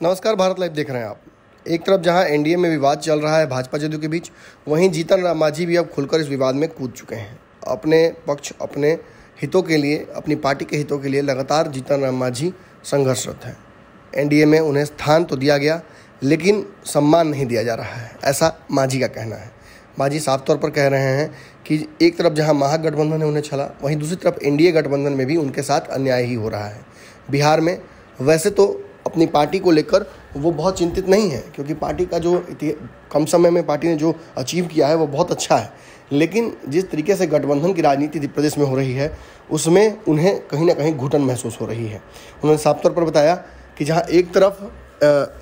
नमस्कार, भारत लाइव देख रहे हैं आप। एक तरफ जहां एनडीए में विवाद चल रहा है भाजपा जदयू के बीच, वहीं जीतन राम मांझी भी अब खुलकर इस विवाद में कूद चुके हैं। अपने पक्ष, अपने हितों के लिए, अपनी पार्टी के हितों के लिए लगातार जीतन राम मांझी संघर्षरत हैं। एनडीए में उन्हें स्थान तो दिया गया, लेकिन सम्मान नहीं दिया जा रहा है, ऐसा मांझी का कहना है। मांझी साफ तौर पर कह रहे हैं कि एक तरफ जहां महागठबंधन ने उन्हें छला, वहीं दूसरी तरफ एनडीए गठबंधन में भी उनके साथ अन्याय ही हो रहा है। बिहार में वैसे तो अपनी पार्टी को लेकर वो बहुत चिंतित नहीं है, क्योंकि पार्टी का जो कम समय में पार्टी ने जो अचीव किया है वो बहुत अच्छा है, लेकिन जिस तरीके से गठबंधन की राजनीति प्रदेश में हो रही है उसमें उन्हें कहीं ना कहीं घुटन महसूस हो रही है। उन्होंने साफ तौर पर बताया कि जहां एक तरफ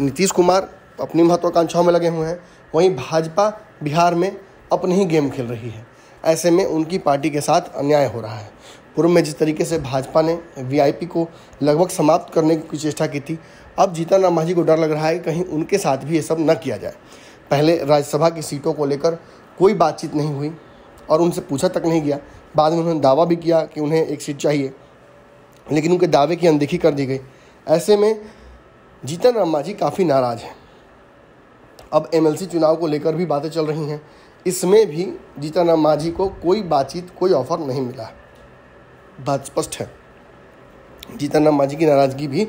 नीतीश कुमार अपनी महत्वाकांक्षाओं में लगे हुए हैं, वहीं भाजपा बिहार में अपनी ही गेम खेल रही है। ऐसे में उनकी पार्टी के साथ अन्याय हो रहा है। पूर्व में जिस तरीके से भाजपा ने वीआईपी को लगभग समाप्त करने की चेष्टा की थी, अब जीतन राम मांझी को डर लग रहा है कि कहीं उनके साथ भी ये सब न किया जाए। पहले राज्यसभा की सीटों को लेकर कोई बातचीत नहीं हुई और उनसे पूछा तक नहीं गया। बाद में उन्होंने दावा भी किया कि उन्हें एक सीट चाहिए, लेकिन उनके दावे की अनदेखी कर दी गई। ऐसे में जीतन राम मांझी काफ़ी नाराज़ हैं। अब एमएलसी चुनाव को लेकर भी बातें चल रही हैं, इसमें भी जीतन राम मांझी को कोई बातचीत, कोई ऑफर नहीं मिला है। बात स्पष्ट है, जीतन राम मांझी की नाराज़गी भी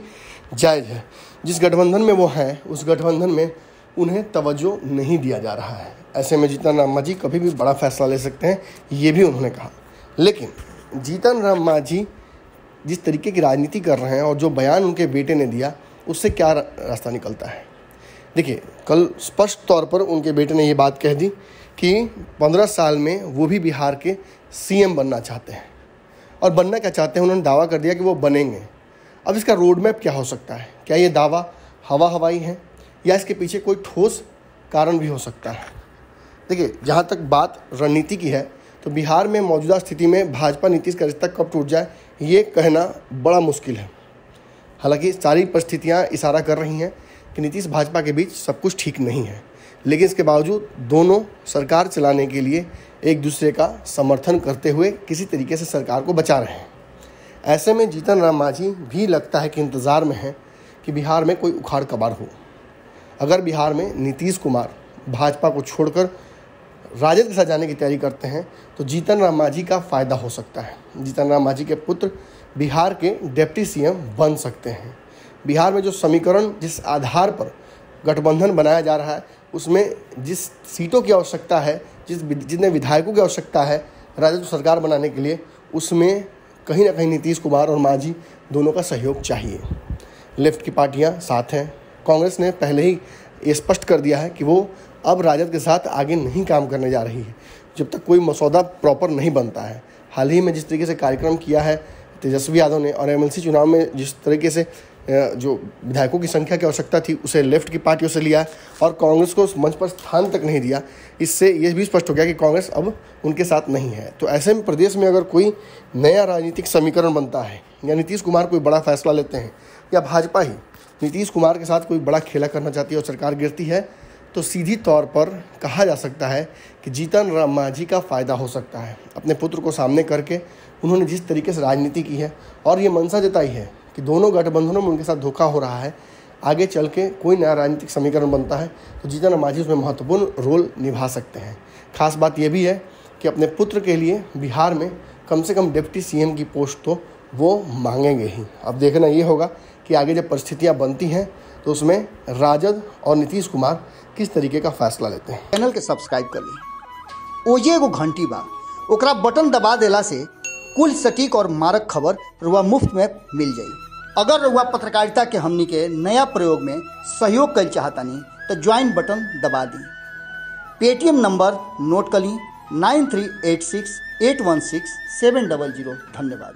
जायज़ है। जिस गठबंधन में वो हैं, उस गठबंधन में उन्हें तवज्जो नहीं दिया जा रहा है। ऐसे में जीतन राम मांझी कभी भी बड़ा फैसला ले सकते हैं, ये भी उन्होंने कहा। लेकिन जीतन राम मांझी जिस तरीके की राजनीति कर रहे हैं और जो बयान उनके बेटे ने दिया, उससे क्या रास्ता निकलता है। देखिए, कल स्पष्ट तौर पर उनके बेटे ने ये बात कह दी कि 15 साल में वो भी बिहार के सीएम बनना चाहते हैं, और बनना क्या चाहते हैं उन्होंने दावा कर दिया कि वो बनेंगे। अब इसका रोड मैप क्या हो सकता है? क्या ये दावा हवा हवाई है या इसके पीछे कोई ठोस कारण भी हो सकता है? देखिए, जहाँ तक बात रणनीति की है, तो बिहार में मौजूदा स्थिति में भाजपा नीतीश का रिश्ता कब टूट जाए, ये कहना बड़ा मुश्किल है। हालांकि सारी परिस्थितियाँ इशारा कर रही हैं कि नीतीश भाजपा के बीच सब कुछ ठीक नहीं है, लेकिन इसके बावजूद दोनों सरकार चलाने के लिए एक दूसरे का समर्थन करते हुए किसी तरीके से सरकार को बचा रहे हैं। ऐसे में जीतन राम मांझी भी लगता है कि इंतज़ार में है कि बिहार में कोई उखाड़ कबाड़ हो। अगर बिहार में नीतीश कुमार भाजपा को छोड़कर राजद के साथ जाने की तैयारी करते हैं, तो जीतन राम मांझी का फ़ायदा हो सकता है। जीतन राम मांझी के पुत्र बिहार के डिप्टी सीएम बन सकते हैं। बिहार में जो समीकरण, जिस आधार पर गठबंधन बनाया जा रहा है, उसमें जिस सीटों की आवश्यकता है, जितने विधायकों की आवश्यकता है राजद सरकार बनाने के लिए, उसमें कहीं ना कहीं नीतीश कुमार और मांझी दोनों का सहयोग चाहिए। लेफ्ट की पार्टियां साथ हैं। कांग्रेस ने पहले ही ये स्पष्ट कर दिया है कि वो अब राजद के साथ आगे नहीं काम करने जा रही है, जब तक कोई मसौदा प्रॉपर नहीं बनता है। हाल ही में जिस तरीके से कार्यक्रम किया है तेजस्वी यादव ने, और एमएलसी चुनाव में जिस तरीके से जो विधायकों की संख्या की आवश्यकता थी उसे लेफ्ट की पार्टियों से लिया और कांग्रेस को उस मंच पर स्थान तक नहीं दिया, इससे यह भी स्पष्ट हो गया कि कांग्रेस अब उनके साथ नहीं है। तो ऐसे में प्रदेश में अगर कोई नया राजनीतिक समीकरण बनता है, या नीतीश कुमार कोई बड़ा फैसला लेते हैं, या भाजपा ही नीतीश कुमार के साथ कोई बड़ा खेला करना चाहती है और सरकार गिरती है, तो सीधी तौर पर कहा जा सकता है कि जीतन राम मांझी का फ़ायदा हो सकता है। अपने पुत्र को सामने करके उन्होंने जिस तरीके से राजनीति की है और ये मंशा जताई है कि दोनों गठबंधनों में उनके साथ धोखा हो रहा है, आगे चल के कोई नया राजनीतिक समीकरण बनता है तो जीतन राम मांझी उसमें महत्वपूर्ण रोल निभा सकते हैं। खास बात यह भी है कि अपने पुत्र के लिए बिहार में कम से कम डिप्टी सीएम की पोस्ट तो वो मांगेंगे ही। अब देखना ये होगा कि आगे जब परिस्थितियाँ बनती हैं तो उसमें राजद और नीतीश कुमार किस तरीके का फैसला लेते हैं। चैनल के सब्सक्राइब कर ली, ओजे एगो घंटी बा, ओकरा बटन दबा देला से कुल सटीक और मारक खबर रुआ मुफ्त में मिल जाई। अगर रुआ पत्रकारिता के हमनी के नया प्रयोग में सहयोग कर चाहतानी तो ज्वाइन बटन दबा दी। पेटीएम नंबर नोट कर ली 9386816700। धन्यवाद।